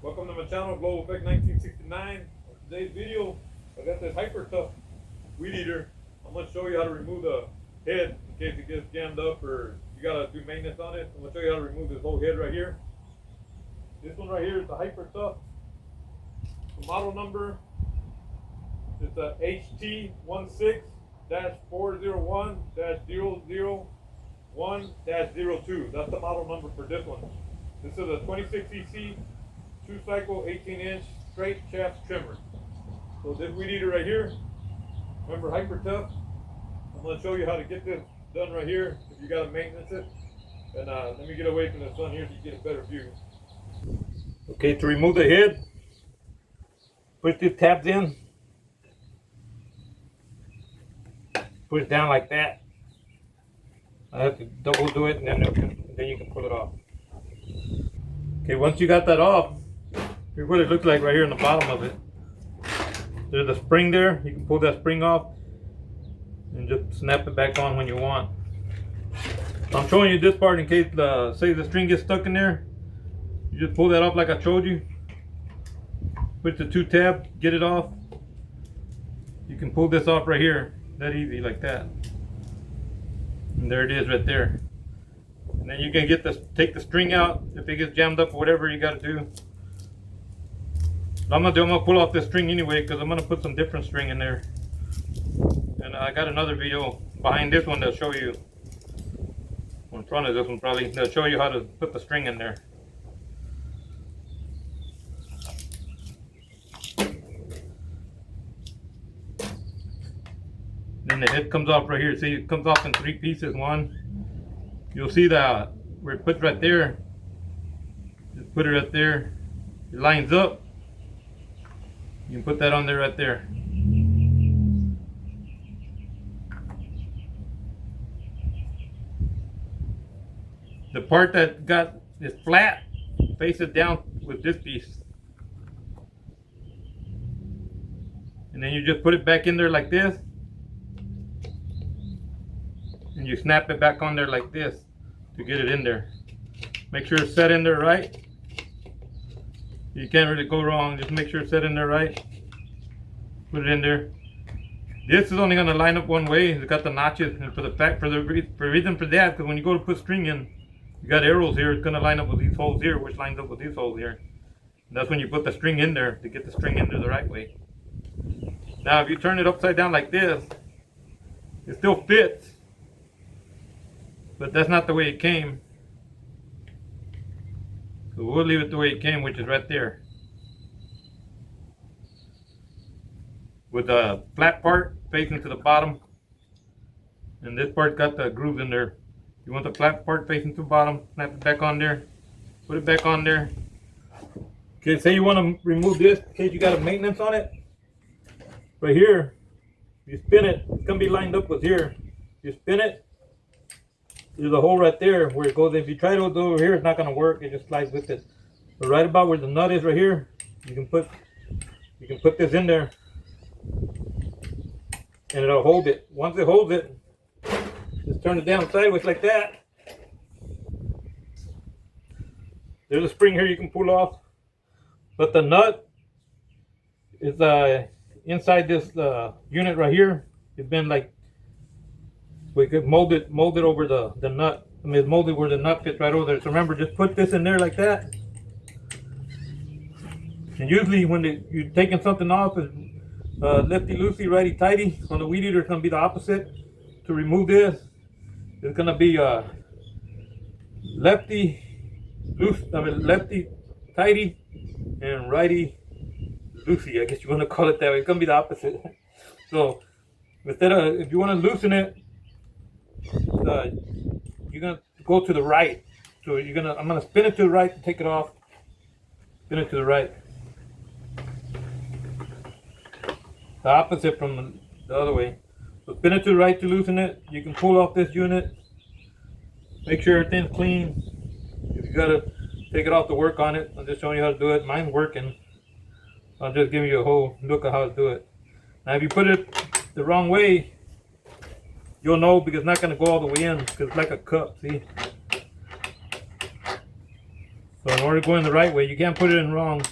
Welcome to my channel, Global Effect 1969. In today's video, I got this hyper tough weed eater. I'm going to show you how to remove the head in case it gets jammed up or you got to do maintenance on it. I'm going to show you how to remove this whole head right here. This one right here is the hyper tough. The model number is the HT16-401-001-02. That's the model number for this one. This is a 26cc 2-cycle 18-inch straight shaft trimmer. So this weed eater right here, remember hyper tough. I'm going to show you how to get this done right here if you got to maintenance it. And let me get away from the sun here so you get a better view. Okay, to remove the head, push these tabs in, push down like that. I have to double do it and then you can pull it off. Okay, once you got that off, here's what it looks like right here on the bottom of it. There's a spring there. You can pull that spring off and just snap it back on when you want. I'm showing you this part in case say the string gets stuck in there. You just pull that off like I showed you. Push the 2 tabs, get it off. You can pull this off right here, that easy, like that. And there it is right there. And then you can take the string out if it gets jammed up or whatever you got to do. I'm gonna pull off this string anyway because I'm gonna put some different string in there. And I got another video behind this one that'll show you, or in front of this one probably, that'll show you how to put the string in there. Then the head comes off right here. See, it comes off in 3 pieces. One, you'll see that where it puts right there. Just put it right there. It lines up. You can put that on there right there. The part that is flat faces down with this piece. And then you just put it back in there like this. And you snap it back on there like this to get it in there. Make sure it's set in there right. You can't really go wrong. Just make sure it's set in there right. Put it in there. This is only going to line up one way. It's got the notches, and for reason for that, because when you go to put string in, you got arrows here. It's going to line up with these holes here, which lines up with these holes here. And that's when you put the string in there to get the string into the right way. Now, if you turn it upside down like this, it still fits, but that's not the way it came. So we'll leave it the way it came, which is right there. With the flat part facing to the bottom. And this part got the grooves in there. You want the flat part facing to the bottom, snap it back on there. Put it back on there. Okay, say you want to remove this in case you got a maintenance on it. Right here, you spin it, it's going to be lined up with here. You spin it. There's a hole right there where it goes. If you try to go over here, it's not going to work. It just slides with it. But right about where the nut is right here, you can put this in there, and it'll hold it. Once it holds it, just turn it down sideways like that. There's a spring here you can pull off, but the nut is inside this unit right here. It's been like, we could mold it over the nut. I mean, it's molded where the nut fits right over there. So remember, just put this in there like that. And usually when you're taking something off, it's lefty loosey, righty tighty. On the weed eater, it's going to be the opposite. To remove this, it's going to be lefty tighty and righty loosey. I guess you want to call it that way. It's going to be the opposite. So instead of, if you want to loosen it, you're gonna go to the right. So I'm gonna spin it to the right to take it off. Spin it to the right. The opposite from the other way. So spin it to the right to loosen it. You can pull off this unit. Make sure everything's clean. If you gotta take it off to work on it, I'm just showing you how to do it. Mine's working. I'll just give you a whole look at how to do it. Now if you put it the wrong way, you'll know because it's not going to go all the way in because it's like a cup, see? So in order to go in the right way, you can't put it in wrong.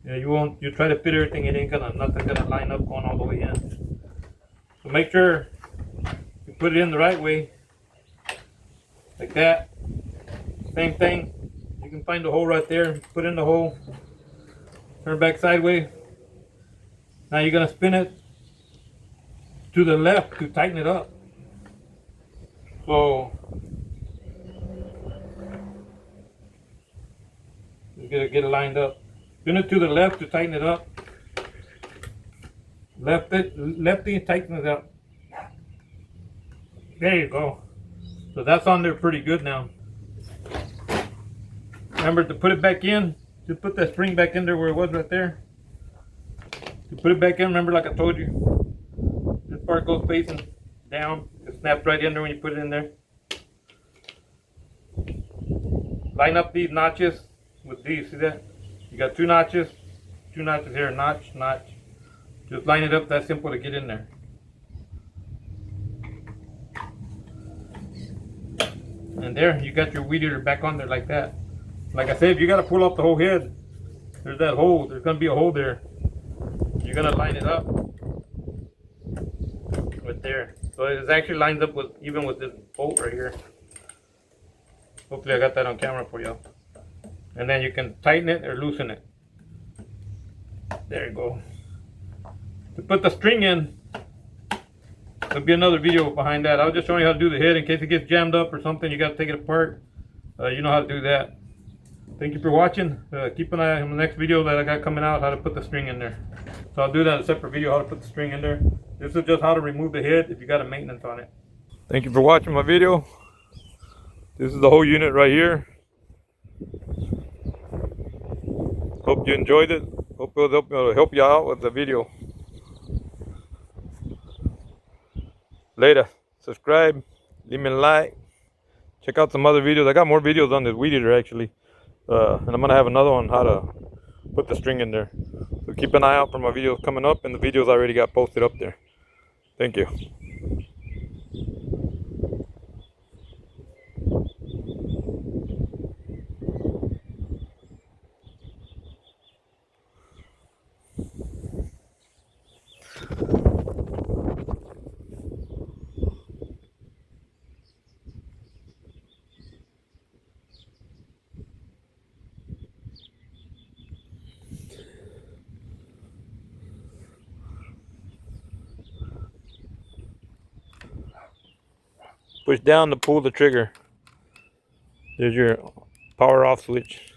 You won't. You try to fit everything, it ain't gonna. Nothing's gonna line up going all the way in. So make sure you put it in the right way, like that. Same thing. You can find the hole right there. Put in the hole. Turn back sideways. Now you're gonna spin it to the left to tighten it up. So you gotta get it lined up. Spin it to the left to tighten it up. Lefty, tighten it up. There you go. So that's on there pretty good now. Remember to put it back in. Just put that spring back in there where it was right there. To put it back in, remember like I told you, this part goes facing down. It snaps right in there when you put it in there. Line up these notches with these. See that? You got two notches here. Notch, notch. Just line it up. That's simple to get in there. And there, you got your weed eater back on there like that. Like I said, if you got to pull off the whole head, there's that hole. There's going to be a hole there. You're going to line it up right there. So it actually lines up with even with this bolt right here. Hopefully I got that on camera for you. And then you can tighten it or loosen it. There you go. To put the string in, there'll be another video behind that. I was just showing you how to do the head in case it gets jammed up or something. You got to take it apart. You know how to do that. Thank you for watching. Keep an eye on the next video that I got coming out, how to put the string in there. So I'll do that in a separate video, how to put the string in there. This is just how to remove the head if you got a maintenance on it. Thank you for watching my video. This is the whole unit right here. Hope you enjoyed it. Hope it'll help you out with the video. Later. Subscribe. Leave me a like. Check out some other videos. I got more videos on this weed eater actually. And I'm going to have another one how to put the string in there. So keep an eye out for my videos coming up, and the videos already got posted up there. Thank you. Push down to pull the trigger. There's your power off switch.